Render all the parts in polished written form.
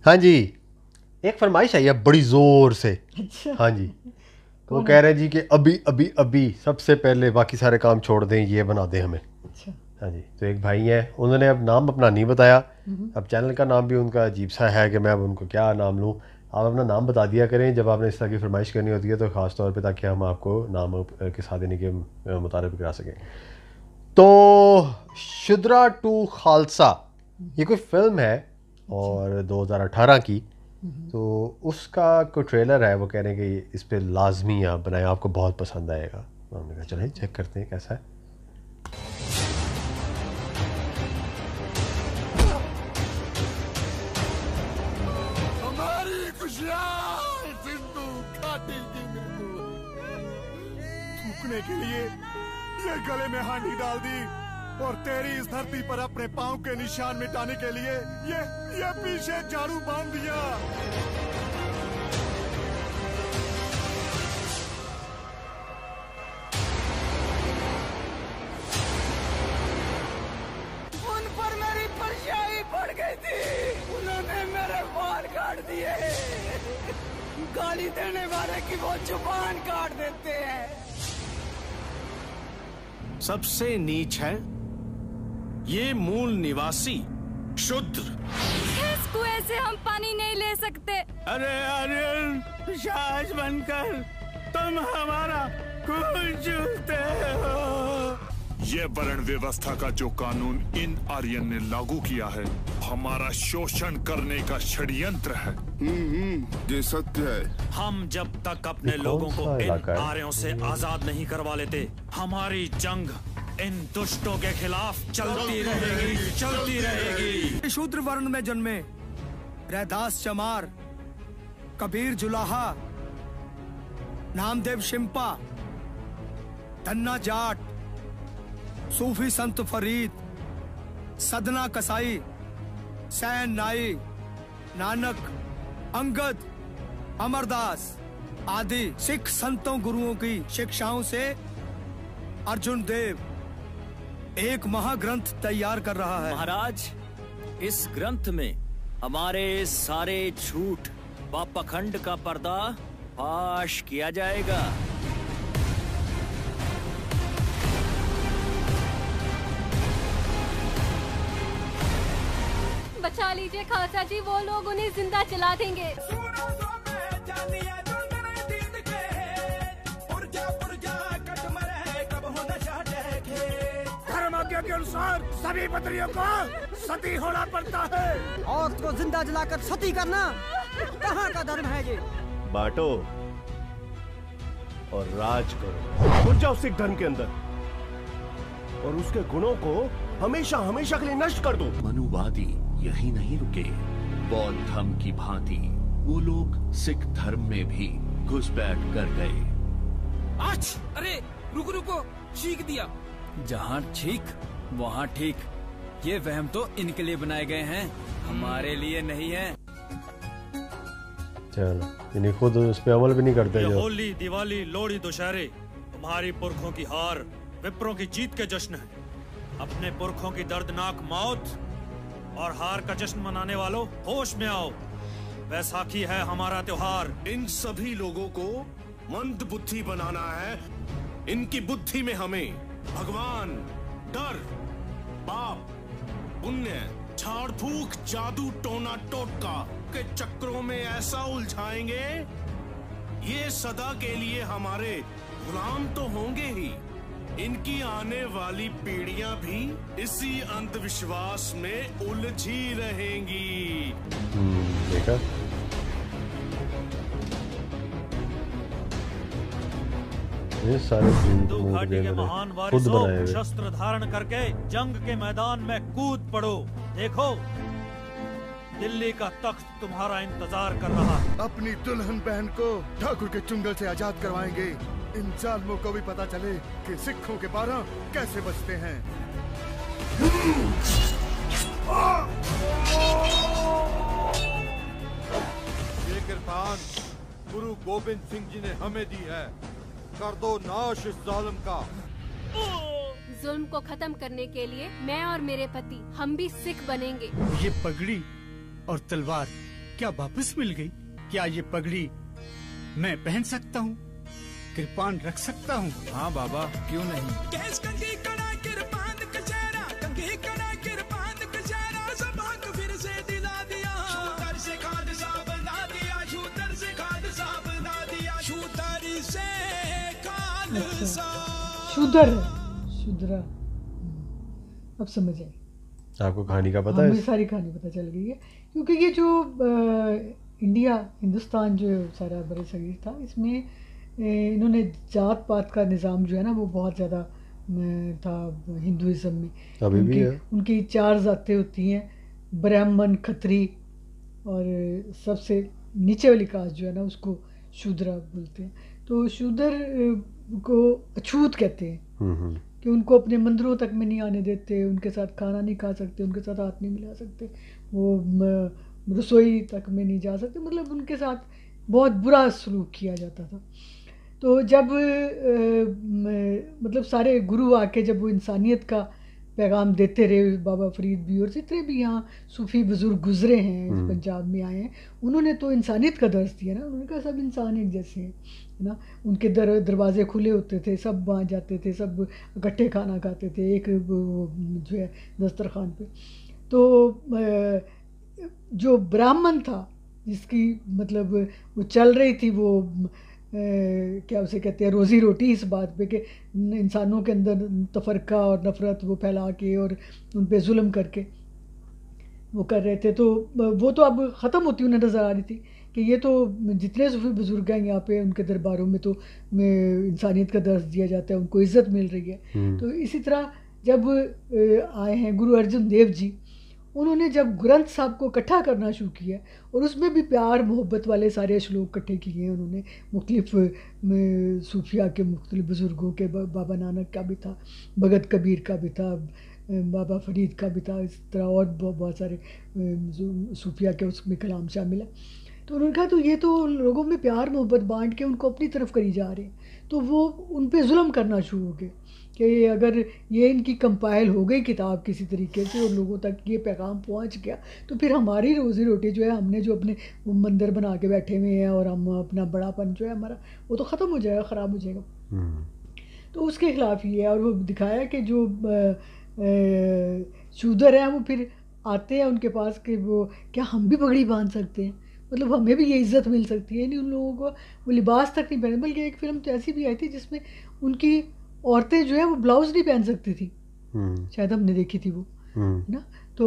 हाँ जी, एक फरमाइश आई है बड़ी जोर से। अच्छा। हाँ जी, तो वो कह रहे हैं जी कि अभी अभी अभी सबसे पहले बाकी सारे काम छोड़ दें, ये बना दें हमें। अच्छा। हाँ जी, तो एक भाई हैं, उन्होंने अब नाम अपना नहीं बताया। अब चैनल का नाम भी उनका अजीब सा है कि मैं अब उनको क्या नाम लूँ। आप अपना नाम बता दिया करें जब आपने इस तरह की फरमाइश करनी होती है, तो ख़ास तौर पे, ताकि हम आपको नाम के साथ देने के मुताबिक करा सकें। तो शुद्रा टू खालसा ये कोई फिल्म है और 2018 की, तो उसका कोई ट्रेलर है। वो कह रहे हैं कि इस पे लाजमी आप बनाएं, आपको बहुत पसंद आएगा। तो हमने कहा चलें चेक करते हैं कैसा है। हमारी खुशियाँ सिंधु घाटी की मृत्यु थूकने के लिए ये गले में हांडी डाल दी, और तेरी इस धरती पर अपने पांव के निशान मिटाने के लिए ये पीछे झाड़ू बांध दिया। उन पर मेरी परछाई पड़ गई थी, उन्होंने मेरे बाल काट दिए। गाली देने वाले की वो जुबान काट देते हैं। सबसे नीच है ये मूल निवासी शूद्र। इस कुएं से हम पानी नहीं ले सकते। अरे आर्यन, पिशाच बनकर तुम हमारा खून चूसते हो। ये वर्ण व्यवस्था का जो कानून इन आर्यन ने लागू किया है, हमारा शोषण करने का षड्यंत्र है। ये सत्य है। हम जब तक अपने ये कौन लोगों सा को इन इलाका है? आर्यों से आजाद नहीं करवा लेते, हमारी जंग इन दुष्टों के खिलाफ चलती रहेगी, चलती रहेगी। शूद्र वर्ण में जन्मे रैदास चमार, कबीर जुलाहा, नामदेव शिम्पा, धन्ना जाट, सूफी संत फरीद, सदना कसाई, सैन नाई, नानक, अंगद, अमरदास आदि सिख संतों गुरुओं की शिक्षाओं से अर्जुन देव एक महाग्रंथ तैयार कर रहा है। महाराज, इस ग्रंथ में हमारे सारे झूठ व पाखंड का पर्दा फाश किया जाएगा। बचा लीजिए खालसा जी, वो लोग उन्हें जिंदा जला देंगे। के अनुसार सभी बद्रियों को सती होना पड़ता है। औरत को जिंदा जलाकर सती करना कहाँ का धर्म है ये? बांटो और राज करो। घुस जाओ सिख धर्म के अंदर और उसके गुणों को हमेशा हमेशा के लिए नष्ट कर दो। मनुवादी यही नहीं रुके, बौद्ध धर्म की भांति वो लोग सिख धर्म में भी घुसपैठ कर गए। आज अरे रुको रुको, चीख दिया। जहाँ ठीक वहाँ ठीक। ये वहम तो इनके लिए बनाए गए हैं, हमारे लिए नहीं है। चलो, इन्हें खुद उस पे अमल भी नहीं करते। ये जो होली, दिवाली, लोहड़ी, दशहरे तुम्हारी पुरखों की हार, विप्रों की जीत के जश्न है। अपने पुरखों की दर्दनाक मौत और हार का जश्न मनाने वालों, होश में आओ। वैसाखी है हमारा त्योहार। इन सभी लोगों को मंद बुद्धि बनाना है। इनकी बुद्धि में हमें भगवान, डर, पाप, पुण्य, झाड़ फूक, जादू, टोना टोटका के चक्रों में ऐसा उलझाएंगे, ये सदा के लिए हमारे गुलाम तो होंगे ही, इनकी आने वाली पीढ़ियां भी इसी अंधविश्वास में उलझी रहेंगी। देखा, ये सारे सिंधु घाटी के महान वारिसों, शस्त्र धारण करके जंग के मैदान में कूद पड़ो। देखो, दिल्ली का तख्त तुम्हारा इंतजार कर रहा है। अपनी दुल्हन बहन को ठाकुर के चुंगल से आजाद करवाएंगे। इन जालिमों को भी पता चले कि सिखों के 12 कैसे बचते हैं। ये किरपान गुरु गोविंद सिंह जी ने हमें दी है। कर दो नाश इस जालिम का। जुल्म को खत्म करने के लिए मैं और मेरे पति हम भी सिख बनेंगे। ये पगड़ी और तलवार क्या वापस मिल गई? क्या ये पगड़ी मैं पहन सकता हूँ? कृपान रख सकता हूँ? हाँ बाबा, क्यों नहीं। कैस कंगी कड़ा कृपान कचहरा, कंगी कड़ा कृपान कचहरा, सबक फिर से दिला दिया। शूटर से खाद साहब ना दिया, शूटर से खाद साहब ना दिया, शूटर से खाद साहब। शूद्रा अब समझ आई। आपको कहानी का पता है? मुझे सारी कहानी पता चल गई है, क्योंकि ये जो इंडिया हिंदुस्तान जो सारा बड़े सगीर था, इसमें इन्होंने जात पात का निज़ाम जो है ना वो बहुत ज़्यादा था हिंदुइज़्म में। अभी भी है। उनकी 4 जातें होती हैं, ब्राह्मण, खत्री और सबसे नीचे वाली कास्ट जो है ना उसको शूद्रा बोलते हैं। तो शूद्र को अछूत कहते हैं कि उनको अपने मंदिरों तक में नहीं आने देते, उनके साथ खाना नहीं खा सकते, उनके साथ हाथ नहीं मिला सकते, वो रसोई तक में नहीं जा सकते, मतलब उनके साथ बहुत बुरा सलूक किया जाता था। तो जब मतलब सारे गुरु आके जब वो इंसानियत का पैगाम देते रहे, बाबा फरीद भी और जितने भी यहाँ सूफ़ी बुज़ुर्ग गुज़रे हैं पंजाब में आए हैं, उन्होंने तो इंसानियत का दर्स दिया ना। उन्होंने कहा सब इंसान एक जैसे हैं, है ना। उनके दरवाजे खुले होते थे, सब वहाँ जाते थे, सब इकट्ठे खाना खाते थे एक जो है दस्तरखान पे। तो जो ब्राह्मण था जिसकी मतलब वो चल रही थी वो क्या उसे कहते हैं रोज़ी रोटी इस बात पे कि इंसानों के अंदर तफरका और नफ़रत वो फैला के और उन पे जुल्म करके वो कर रहे थे, तो वो तो अब ख़त्म होती उन्हें नज़र आ रही थी कि ये तो जितने सूफी बुज़ुर्ग हैं यहाँ पे उनके दरबारों में तो इंसानियत का दर्स दिया जाता है, उनको इज़्ज़त मिल रही है। तो इसी तरह जब आए हैं गुरु अर्जुन देव जी, उन्होंने जब ग्रंथ साहब को इकट्ठा करना शुरू किया और उसमें भी प्यार मोहब्बत वाले सारे श्लोक इकट्ठे किए हैं उन्होंने, मुख्तलिफ सूफिया के मुख्तलिफ बुज़ुर्गों के, बाबा नानक का भी था, भगत कबीर का भी था, बाबा फरीद का भी था, इस तरह और बहुत सारे सूफिया के उसमें कलाम शामिल है। तो उन्होंने कहा तो ये तो लोगों में प्यार मोहब्बत बांट के उनको अपनी तरफ करी जा रहे हैं, तो वो उन पे जुल्म करना शुरू हो गए कि अगर ये इनकी कंपाइल हो गई किताब किसी तरीके से और लोगों तक ये पैगाम पहुंच गया तो फिर हमारी रोज़ी रोटी जो है, हमने जो अपने मंदिर बना के बैठे हुए हैं और हम अपना बड़ापन जो है हमारा वो तो ख़त्म हो जाएगा, ख़राब हो जाएगा। तो उसके ख़िलाफ़ ये है। और वो दिखाया कि जो शूदर हैं वो फिर आते हैं उनके पास कि वो क्या हम भी पगड़ी बांध सकते हैं, मतलब हमें भी ये इज़्ज़त मिल सकती है। नहीं, उन लोगों को वो लिबास तक नहीं पहने, बल्कि एक फ़िल्म तो ऐसी भी आई थी जिसमें उनकी औरतें जो है वो ब्लाउज़ नहीं पहन सकती थी, शायद हमने देखी थी वो, है ना। तो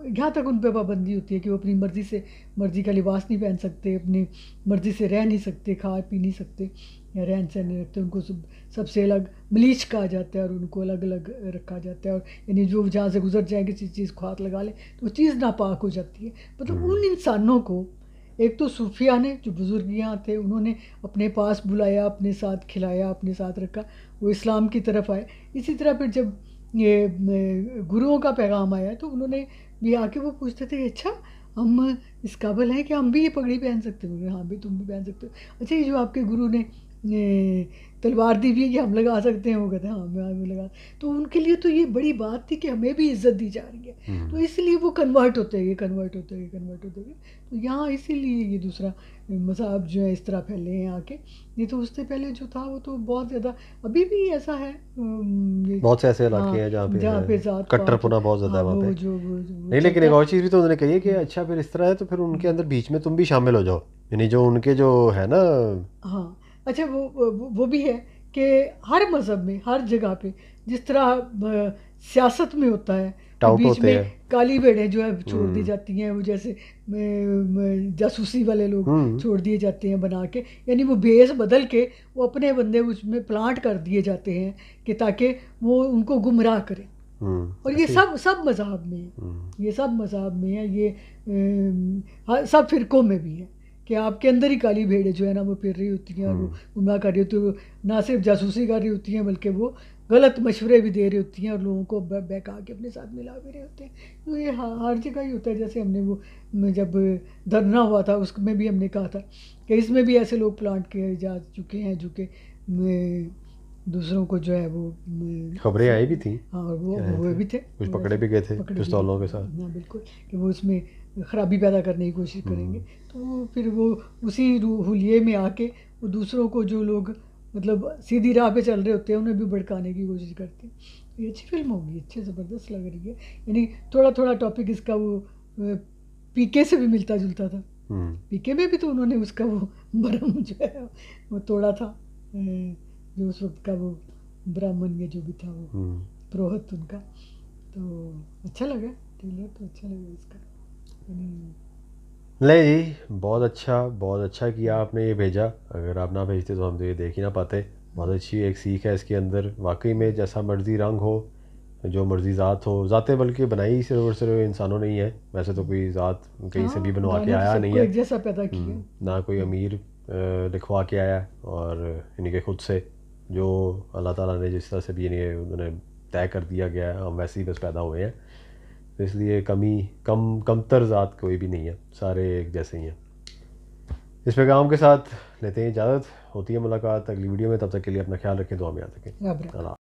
यहाँ तक उन पर पाबंदी होती है कि वो अपनी मर्ज़ी का लिबास नहीं पहन सकते, अपनी मर्ज़ी से रह नहीं सकते, खा पी नहीं सकते या रहन सहन नहीं रखते, उनको सबसे अलग मलीच कहा जाता है और उनको अलग अलग रखा जाता है। और यानी जो जहाँ से गुजर जाए किसी चीज़ को हाथ लगा ले तो वो चीज़ नापाक हो जाती है। मतलब उन इंसानों को एक तो सूफिया ने जो बुज़ुर्ग यहाँ थे उन्होंने अपने पास बुलाया, अपने साथ खिलाया, अपने साथ रखा, वो इस्लाम की तरफ आए। इसी तरह फिर जब ये गुरुओं का पैगाम आया तो उन्होंने भी आके वो पूछते थे अच्छा हम इस काबिल हैं कि हम भी ये पगड़ी पहन सकते हो? हाँ भी तुम भी पहन सकते हो। अच्छा ये जो आपके गुरु ने तलवार दी भी है कि हम लगा सकते हैं? वो कहते हैं हाँ मैं लगा। तो उनके लिए तो ये बड़ी बात थी कि हमें भी इज़्ज़त दी जा रही है, तो इसलिए वो कन्वर्ट होते गए। तो यहाँ इसीलिए ये दूसरा मज़हब जो है इस तरह फैले हैं आके। नहीं तो उससे पहले जो था वो तो बहुत ज़्यादा अभी भी ऐसा है, बहुत से ऐसे इलाके हैं जहाँ पे कट्टरपना बहुत ज़्यादा है वहाँ पे। नहीं, लेकिन एक और चीज़ भी तो उन्होंने कही है कि अच्छा फिर इस तरह है तो फिर उनके अंदर बीच में तुम भी शामिल हो जाओ, यानी जो उनके जो है ना। हाँ अच्छा वो भी है कि हर मज़हब में हर जगह पे जिस तरह सियासत में होता है बीच में काली भेड़ें जो है छोड़ दी जाती हैं, वो जैसे जासूसी वाले लोग छोड़ दिए जाते हैं बना के, यानी वो भेस बदल के वो अपने बंदे उसमें प्लांट कर दिए जाते हैं कि ताकि वो उनको गुमराह करें। और ये सब मज़हब में है, ये सब मज़हब में है, ये सब फ़िरक़ों में भी है कि आपके अंदर ही काली भेड़ें जो है ना वो फिर रही होती हैं और वो गुमराह कर रही होती है, ना सिर्फ जासूसी कर रही होती हैं बल्कि वो गलत मशवरे भी दे रही होती हैं और लोगों को बहका के अपने साथ मिला भी रहे होते हैं। तो ये हर जगह ही होता है। जैसे हमने वो जब धरना हुआ था उसमें भी हमने कहा था कि इसमें भी ऐसे लोग प्लांट किए जा चुके हैं जो कि दूसरों को जो है वो खबरें आई भी थी। हाँ वो भी थे, कुछ पकड़े भी गए थे पिस्तौलों के साथ। हाँ बिल्कुल, कि वो उसमें ख़राबी पैदा करने की कोशिश करेंगे, तो फिर वो उसी हुलिये में आके वो दूसरों को, जो लोग मतलब सीधी राह पे चल रहे होते हैं, उन्हें भी भड़काने की कोशिश करते हैं। ये अच्छी फिल्म होगी, अच्छी ज़बरदस्त लग रही है। यानी थोड़ा थोड़ा टॉपिक इसका वो पीके से भी मिलता जुलता था। पीके में भी तो उन्होंने उसका वो भरम जो है वो तोड़ा था, जो उस वक्त का वो ब्राह्मण या जो भी था वो पुरोहित उनका। तो अच्छा लगा ट्रेलर, तो अच्छा लगा इसका। ले जी, बहुत अच्छा किया आपने ये भेजा। अगर आप ना भेजते तो हम तो ये देख ही ना पाते। बहुत अच्छी एक सीख है इसके अंदर। वाकई में जैसा मर्जी रंग हो, जो मर्जी ज़ात हो, ज़ातें बल्कि बनाई सिर्फ इंसानों ने ही है। वैसे तो कोई ज़ात कहीं से भी बनवा के आया नहीं है, जैसा पैदा किया ना कोई अमीर लिखवा के आया, और इनके खुद से जो अल्लाह ताला ने जिस तरह से भी इन्हें उन्होंने तय कर दिया गया है, हम वैसे ही बस पैदा हुए हैं। तो इसलिए कमतर ज़ात कोई भी नहीं है, सारे एक जैसे ही हैं। इस पैगाम के साथ लेते हैं इजाज़त। होती है मुलाकात अगली वीडियो में, तब तक के लिए अपना ख्याल रखें, दुआ में याद रखें।